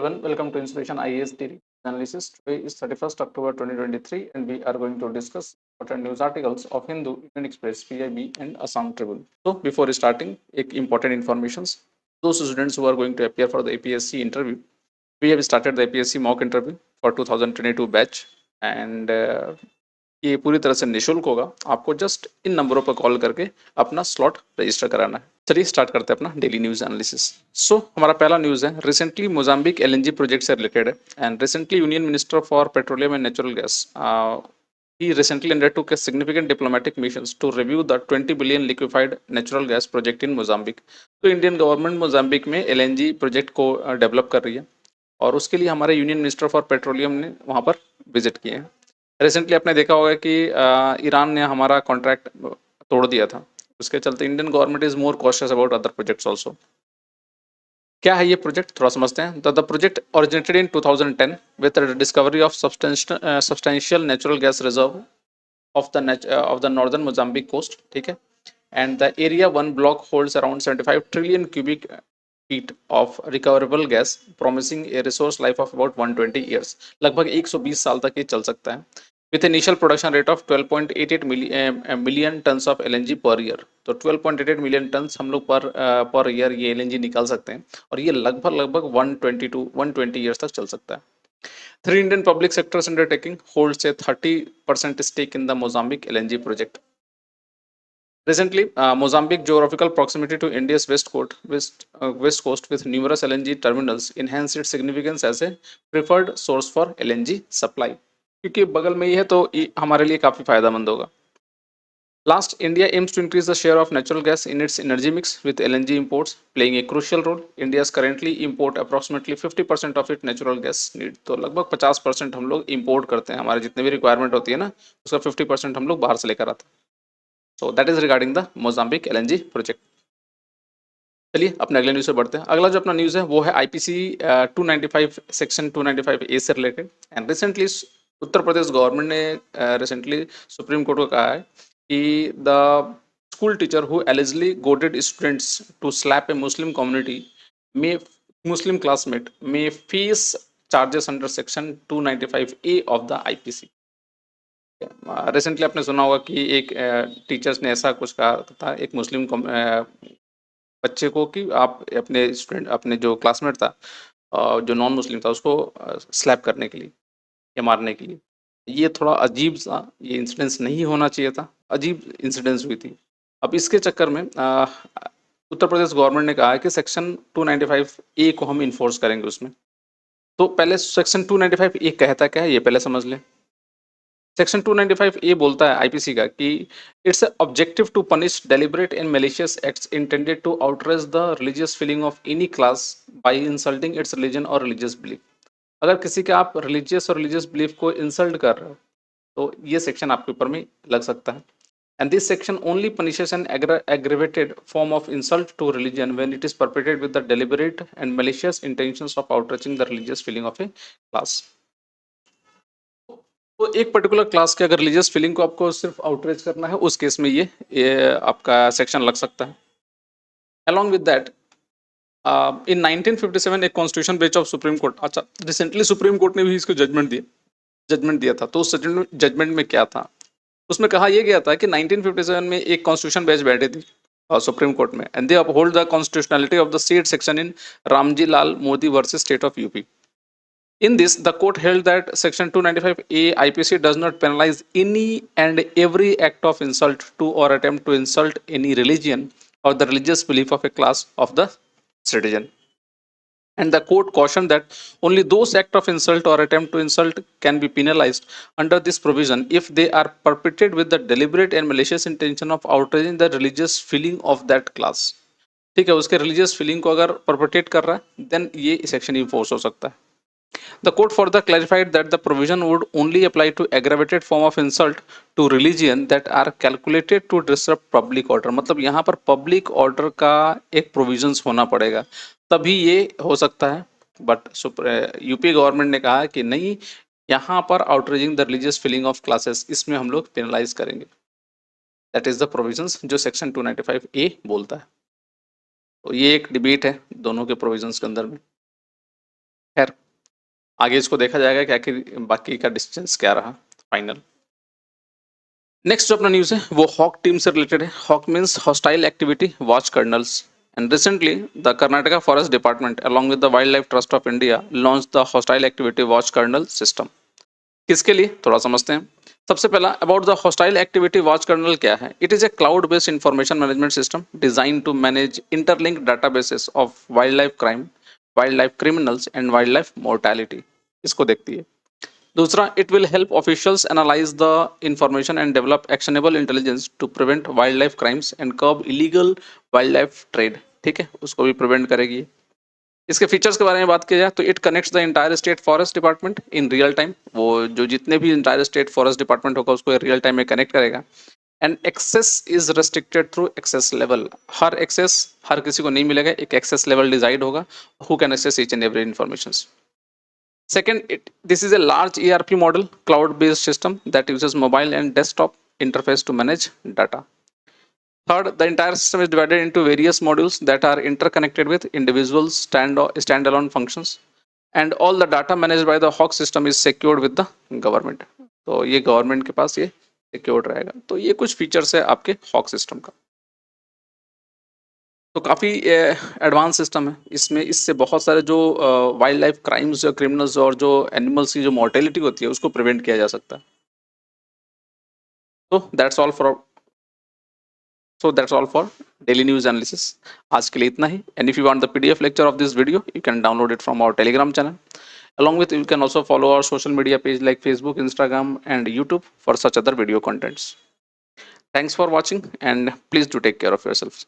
everyone, welcome to Inspiration IAS Daily Analysis. Today is 31st October 2023 and we are going to discuss important news articles of Hindu, Indian Express, PIB and Assam Tribune. So before starting, important informations. Those students who are going to appear for the APSC interview, we have started the APSC mock interview for 2022 batch and ये पूरी तरह से निःशुल्क होगा। आपको just in नंबरों पर call करके अपना स्लॉट रजिस्टर कराना है। चलिए स्टार्ट करते हैं अपना डेली न्यूज एनालिसिस। सो हमारा पहला न्यूज है, रिसेंटली मोजाम्बिक एलएनजी प्रोजेक्ट से रिलेटेड है and recently union minister for petroleum and natural gas he recently undertook a significant diplomatic missions to review the 20 billion liquefied natural gas project in Mozambique। तो Indian government Mozambique में LNG project को develop कर रही है और उसके लिए हमारे यूनियन मिनिस्टर फॉर पेट्रोलियम ने वहां पर विजिट किए हैं। रिसेंटली आपने देखा होगा कि ईरान ने हमारा कॉन्ट्रैक्ट तोड़ दिया था, उसके चलते Indian government is more cautious about other projects also. क्या है ये प्रोजेक्ट, थोड़ा समझते हैं। The project originated in 2010 with the discovery of substantial natural gas reserve of the northern Mozambique coast, ठीक है। And the area one block holds around 75 trillion cubic feet of recoverable gas, promising a resource life of about 120 years. लगभग 120 साल तक ये चल सकता है। With initial production rate of 12.88 million tons of LNG per year. तो 12.88 million turns हम लोग पर ईयर ये एलएनजी निकाल सकते हैं और ये लगभग 120 ईयर्स तक चल सकता है। Three Indian public sectors undertaking holds a 30% stake in the Mozambique LNG project. Recently, Mozambique geographical proximity to India's west coast with numerous LNG terminals enhanced its significance as a preferred source for LNG supply. क्योंकि बगल में ही है तो हमारे लिए काफी फायदेमंद होगा। Last, India aims to increase the share of natural gas in its energy mix with LNG imports playing a crucial role. India's currently import approximately 50% of its natural gas need। तो लगभग 50% हम लोग import करते हैं, हमारे जितने भी requirement होती है ना उसका 50% हम लोग बाहर से लेकर आते हैं। So that is regarding the Mozambique LNG project। चलिए अपने अगले न्यूज से बढ़ते हैं। अगला जो अपना न्यूज है वो है आईपीसी 295 सेक्शन 295 ए से related and recently Uttar Pradesh government ने रिसेंटली सुप्रीम कोर्ट को कहा है कि the school teacher who allegedly goaded students to slap a Muslim community may Muslim classmate may face charges under section 295A of the IPC। Recently आपने सुना होगा कि एक टीचर्स ने ऐसा कुछ कहा था एक मुस्लिम बच्चे को कि आप अपने जो क्लासमेट था जो नॉन मुस्लिम था उसको स्लैप करने के लिए या मारने के लिए। ये थोड़ा अजीब सा ये इंसिडेंस नहीं होना चाहिए था, अजीब इंसिडेंस हुई थी। अब इसके चक्कर में उत्तर प्रदेश गवर्नमेंट ने कहा है कि सेक्शन 295 ए को हम इन्फोर्स करेंगे उसमें। तो पहले सेक्शन 295 ए कहता क्या है ये पहले समझ लें। सेक्शन 295 ए बोलता है आईपीसी का कि its objective to punish deliberate and malicious acts intended to outrage the religious feeling of any class by insulting its religion और रिलीजियस बिलीफ। अगर किसी के आप रिलीजियस और रिलीजियस बिलीफ को इंसल्ट कर रहे हो तो ये सेक्शन आपके ऊपर में लग सकता है। And this section only punishes an aggravated form of insult to religion when it is perpetrated with the deliberate and malicious intentions of outraging the religious feeling of a class। तो एक particular class के अगर religious feeling को आपको सिर्फ outrage करना है उस केस में ये आपका सेक्शन लग सकता है। अलॉन्ग विद दैट इन 1957 एक constitution bench of supreme court, अच्छा रिसेंटली सुप्रीम कोर्ट ने भी इसको जजमेंट दिया था। तो उस जजमेंट में क्या था, उसमें कहा यह गया था कि 1957 में एक कॉन्स्टिट्यूशन बेंच बैठी थी सुप्रीम कोर्ट में and they uphold the constitutionality of the said section in Ramji Lal Modi versus state of UP. In this, the court held that Section 295A IPC does not penalize any and every act of insult to or attempt to insult any religion or the religious belief of a class of the citizen. And the court cautioned that only those acts of insult or attempt to insult can be penalized under this provision if they are perpetrated with the deliberate and malicious intention of outraging the religious feeling of that class। ठीक है, उसके religious feeling को अगर परपेट्रेट कर रहा है then ये section enforce हो सकता है। The court further clarified that the provision would only apply to aggravated form of insult to religion that are calculated to disrupt public order। मतलब यहाँ पर public order का एक provisions होना पड़ेगा तभी ये हो सकता है। बट यूपी गवर्नमेंट ने कहा कि नहीं, यहाँ पर outraging the religious feeling of classes इसमें हम लोग पेनलाइज करेंगे। दैट इज द प्रोविजंस जो सेक्शन 295A बोलता है। तो ये एक डिबेट है दोनों के प्रोविजंस के अंदर में। खैर आगे इसको देखा जाएगा कि आखिर बाकी का डिस्टेंस क्या रहा फाइनल। नेक्स्ट जो अपना न्यूज है वो हॉक टीम से रिलेटेड है। Hawk means hostile activity watch kernels and recently the Karnataka forest department along with the wildlife trust of india launched the hostile activity watch kernel system। किसके लिए थोड़ा समझते हैं। सबसे पहला about the hostile activity watch kernel क्या है। It is a cloud based information management system design to manage interlink databases of wildlife crime, wildlife criminals and wildlife mortality. इसको देखती है। दूसरा, it will help officials analyse the information and develop actionable intelligence to prevent wildlife crimes and curb illegal wildlife trade. ठीक है, उसको भी prevent करेगी। इसके फीचर्स के बारे में बात की जाए तो it connects the entire state forest department in real time. वो जो जितने भी इंटायर स्टेट फॉरेस्ट डिपार्टमेंट होगा उसको रियल टाइम में कनेक्ट करेगा। And access is restricted through access level. हर एक्सेस हर किसी को नहीं मिलेगा, एक एक्सेस लेवल डिसाइड होगा who can access each and every information. Second, this is a large ERP model, cloud-based system that uses mobile and desktop interface to manage data. Third, the entire system is divided into various modules that are interconnected with individual standalone functions, and all the data managed by the Hawk system is secured with the government. तो ये government के पास ये secured रहेगा। तो ये कुछ features है आपके हॉक सिस्टम का। तो काफ़ी एडवांस सिस्टम है। इसमें इससे बहुत सारे जो वाइल्ड लाइफ क्राइम्स, क्रिमिनल्स और जो एनिमल्स की जो मॉर्टेलिटी होती है उसको प्रिवेंट किया जा सकता है। तो that's all for daily news analysis. आज के लिए इतना ही। And if you want the PDF lecture of this video you can download it from our Telegram channel. Along with you can also follow our social media page like Facebook, Instagram and YouTube for such other video contents. Thanks for watching and please do take care of yourselves.